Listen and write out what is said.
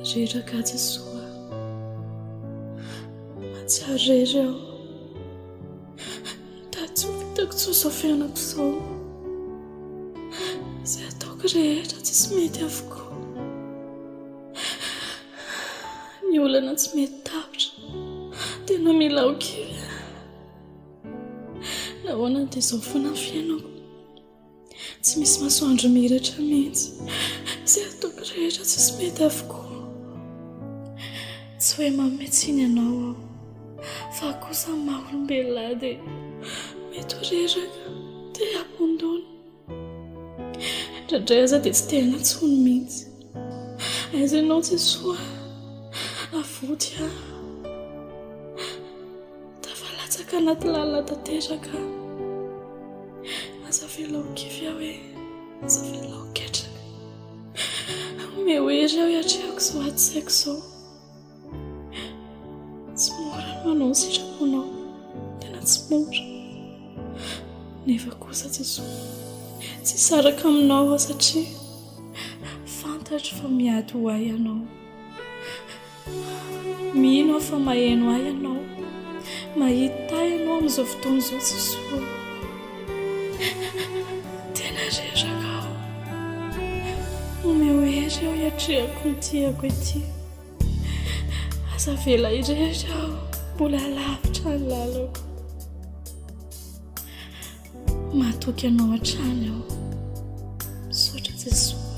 Reraka Jesoa, mahatsiaro rery aho, mitady tsy ho vitako tsao izao fiainako izao. Izay ataoko rehetra tsisy mety avokoa. Ny olana tsy mety tapitra, tena mila okivy. Nahoana dia izao foana ny fiainako, tsy misy masoandro miratra mihitsy. Izay ataoko rehetra tsisy mety avokoa. Tsy hoe mametsiny ianao aho, fa kosa maha-olombelona dia mety ho reraka, te hampondona. Indraindray aza dia tsy te hanantsony mihitsy. Aiza ianao Jesoa, avody aho. Tafalatsaka anaty lalina tanteraka. Aza velao kivy aho hoe, aza velao ketraka. Ome hery aho hiatrehako izao ady saiko izao. Tsy mora ny manao ny sitraponao, tena tsy mora. Nefa kosa Jesoa, tsy saraka aminao aho satria fantatro fa miady ho ahy ianao. Mino aho fa maheno ahy ianao, mahita ahy ianao amin'izao fotoana izao Jesoa. Tena reraka aho. Ome hery aho hiatrehako ny tiako ety. Aza vela irery aho, mbola lavitra ny lalako. Mahatoky anao hatrany aho. Misaotra Jesoa.